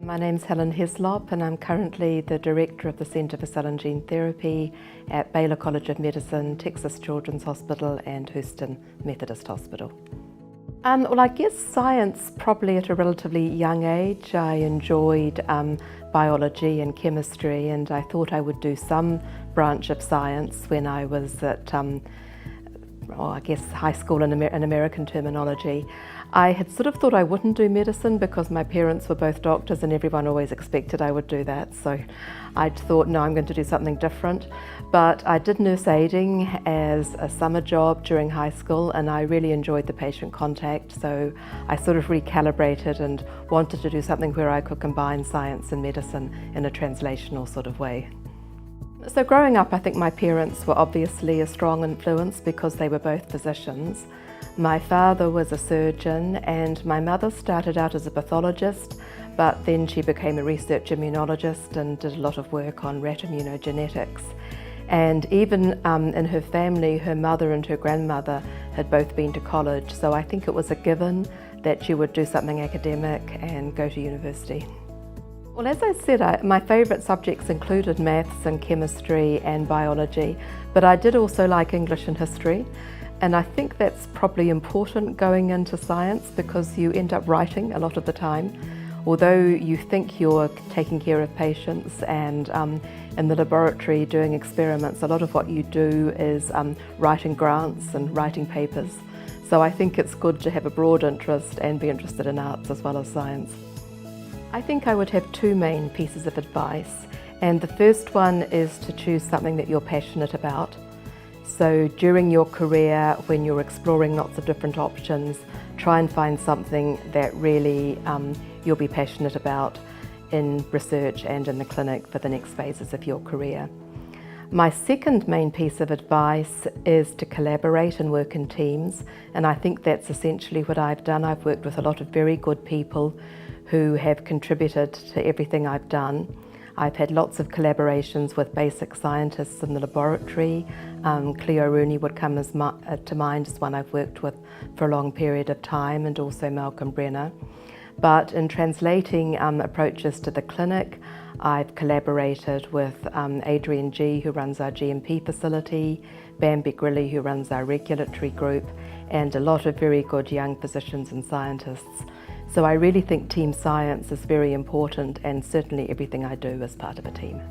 My name's Helen Heslop and I'm currently the Director of the Centre for Cell and Gene Therapy at Baylor College of Medicine, Texas Children's Hospital and Houston Methodist Hospital. Well, I guess science probably at a relatively young age. I enjoyed biology and chemistry, and I thought I would do some branch of science when I was at I guess high school in American terminology. I had sort of thought I wouldn't do medicine because my parents were both doctors and everyone always expected I would do that. So I thought, no, I'm going to do something different. But I did nurse aiding as a summer job during high school and I really enjoyed the patient contact. So I sort of recalibrated and wanted to do something where I could combine science and medicine in a translational sort of way. So growing up, I think my parents were obviously a strong influence because they were both physicians. My father was a surgeon and my mother started out as a pathologist, but then she became a research immunologist and did a lot of work on rat immunogenetics. And even in her family, her mother and her grandmother had both been to college, so I think it was a given that you would do something academic and go to university. Well, as I said, my favourite subjects included maths and chemistry and biology, but I did also like English and history. And I think that's probably important going into science because you end up writing a lot of the time. Although you think you're taking care of patients and in the laboratory doing experiments, a lot of what you do is writing grants and writing papers. So I think it's good to have a broad interest and be interested in arts as well as science. I think I would have two main pieces of advice, and the first one is to choose something that you're passionate about. So during your career, when you're exploring lots of different options, try and find something that really you'll be passionate about in research and in the clinic for the next phases of your career. My second main piece of advice is to collaborate and work in teams, and I think that's essentially what I've done. I've worked with a lot of very good people who have contributed to everything I've done. I've had lots of collaborations with basic scientists in the laboratory. Cleo Rooney would come to mind as one I've worked with for a long period of time, and also Malcolm Brenner. But in translating approaches to the clinic, I've collaborated with Adrian G, who runs our GMP facility, Bambi Grilli, who runs our regulatory group, and a lot of very good young physicians and scientists. So I really think team science is very important, and certainly everything I do is part of a team.